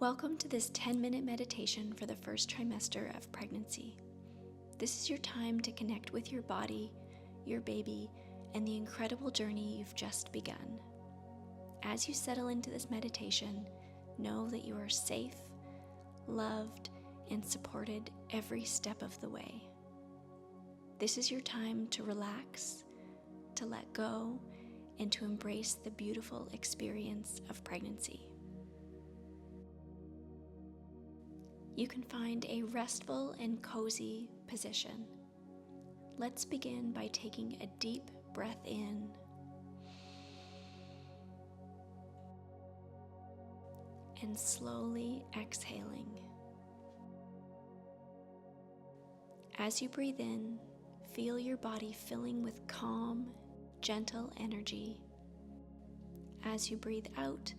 Welcome to this 10-minute meditation for the first trimester of pregnancy. This is your time to connect with your body, your baby, and the incredible journey you've just begun. As you settle into this meditation, know that you are safe, loved, and supported every step of the way. This is your time to relax, to let go, and to embrace the beautiful experience of pregnancy. You can find a restful and cozy position. Let's begin by taking a deep breath in and slowly exhaling. As you breathe in, feel your body filling with calm, gentle energy. As you breathe out,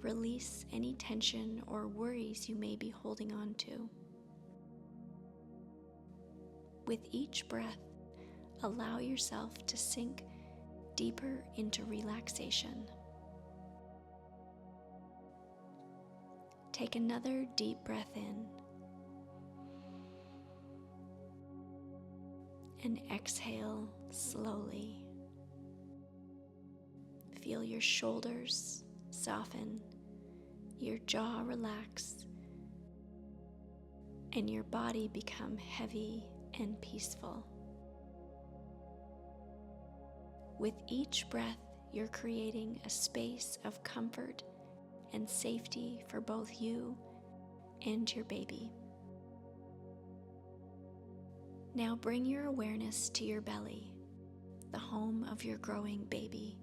release any tension or worries you may be holding on to. With each breath, allow yourself to sink deeper into relaxation. Take another deep breath in and exhale slowly. Feel your shoulders soften, your jaw relax, and your body become heavy and peaceful. With each breath, you're creating a space of comfort and safety for both you and your baby. Now bring your awareness to your belly, the home of your growing baby.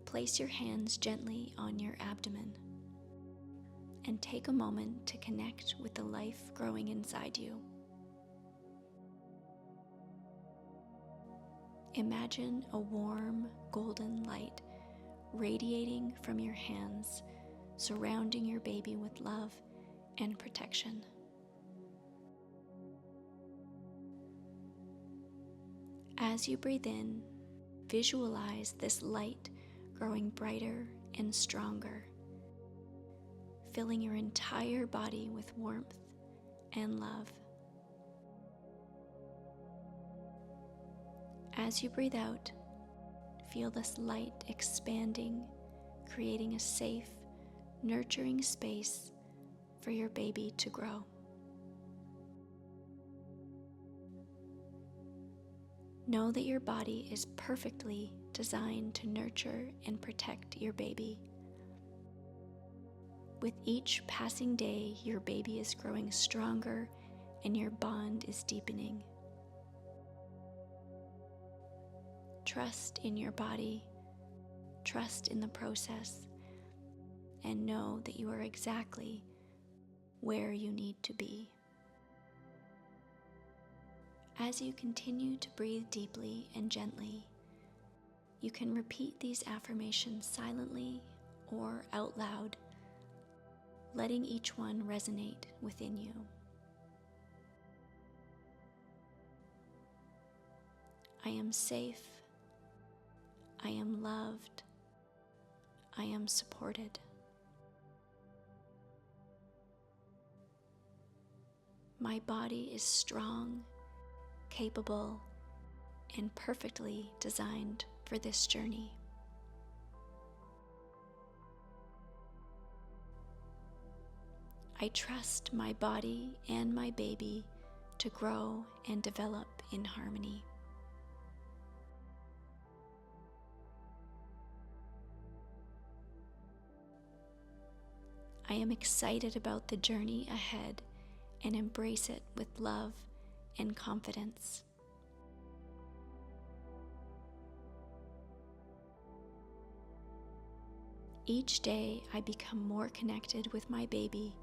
Place your hands gently on your abdomen and take a moment to connect with the life growing inside you. Imagine a warm, golden light radiating from your hands, surrounding your baby with love and protection. As you breathe in, visualize this light growing brighter and stronger, filling your entire body with warmth and love. As you breathe out, feel this light expanding, creating a safe, nurturing space for your baby to grow. Know that your body is perfectly designed to nurture and protect your baby. With each passing day, your baby is growing stronger and your bond is deepening. Trust in your body, trust in the process, and know that you are exactly where you need to be. As you continue to breathe deeply and gently, you can repeat these affirmations silently or out loud, letting each one resonate within you. I am safe. I am loved. I am supported. My body is strong, capable, and perfectly designed for this journey. I trust my body and my baby to grow and develop in harmony. I am excited about the journey ahead and embrace it with love and confidence. Each day I become more connected with my baby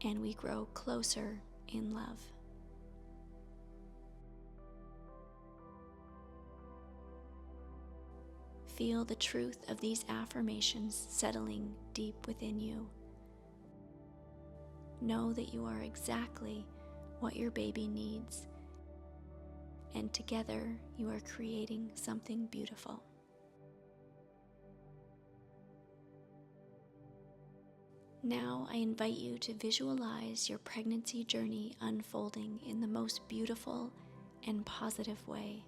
and we grow closer in love. Feel the truth of these affirmations settling deep within you. Know that you are exactly what your baby needs, and together you are creating something beautiful. Now I invite you to visualize your pregnancy journey unfolding in the most beautiful and positive way.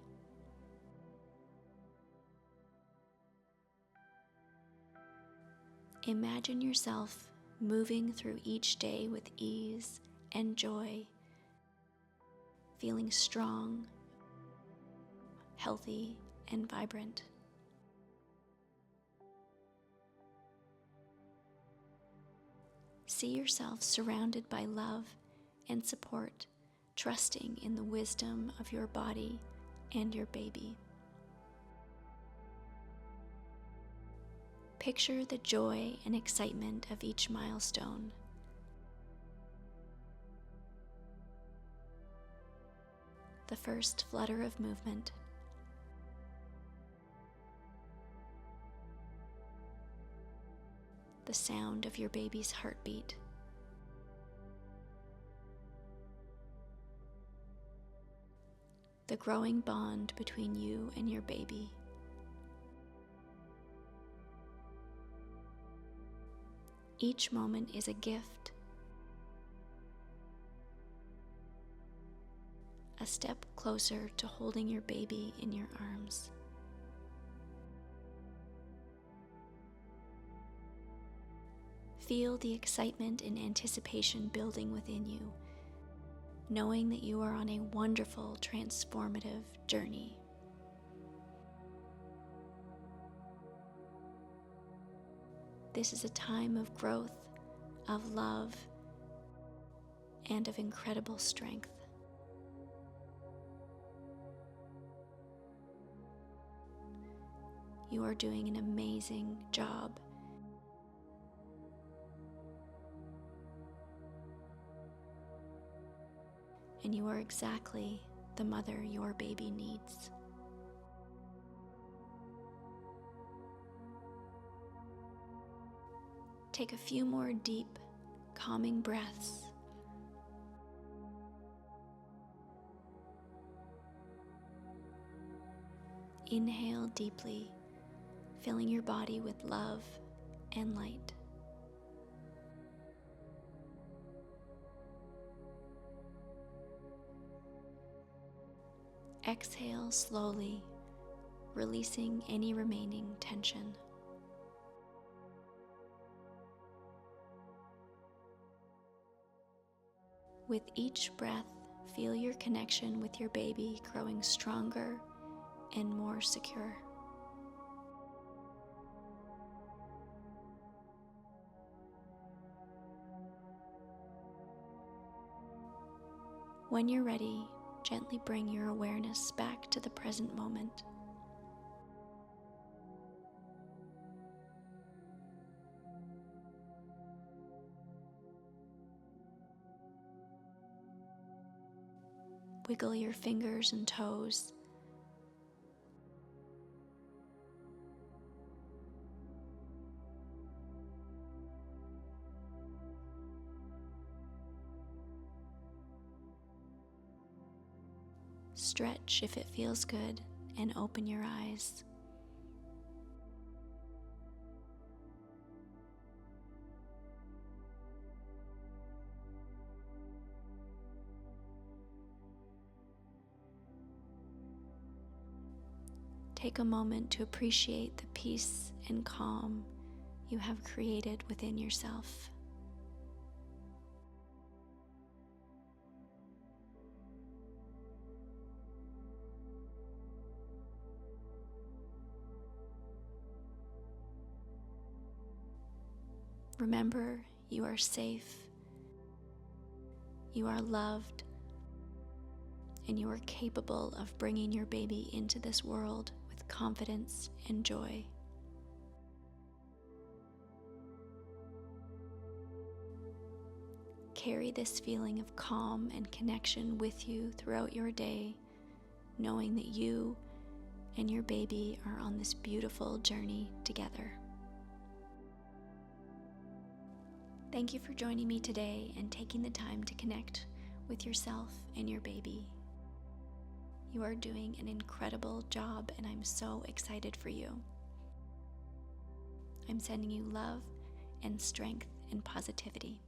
Imagine yourself moving through each day with ease and joy, feeling strong, healthy, and vibrant. See yourself surrounded by love and support, trusting in the wisdom of your body and your baby. Picture the joy and excitement of each milestone. The first flutter of movement. The sound of your baby's heartbeat. The growing bond between you and your baby. Each moment is a gift, a step closer to holding your baby in your arms. Feel the excitement and anticipation building within you, knowing that you are on a wonderful, transformative journey. This is a time of growth, of love, and of incredible strength. You are doing an amazing job. And you are exactly the mother your baby needs. Take a few more deep, calming breaths. Inhale deeply, filling your body with love and light. Exhale slowly, releasing any remaining tension. With each breath, feel your connection with your baby growing stronger and more secure. When you're ready, gently bring your awareness back to the present moment. Wiggle your fingers and toes. Stretch if it feels good, and open your eyes. Take a moment to appreciate the peace and calm you have created within yourself. Remember, you are safe, you are loved, and you are capable of bringing your baby into this world with confidence and joy. Carry this feeling of calm and connection with you throughout your day, knowing that you and your baby are on this beautiful journey together. Thank you for joining me today and taking the time to connect with yourself and your baby. You are doing an incredible job, and I'm so excited for you. I'm sending you love and strength and positivity.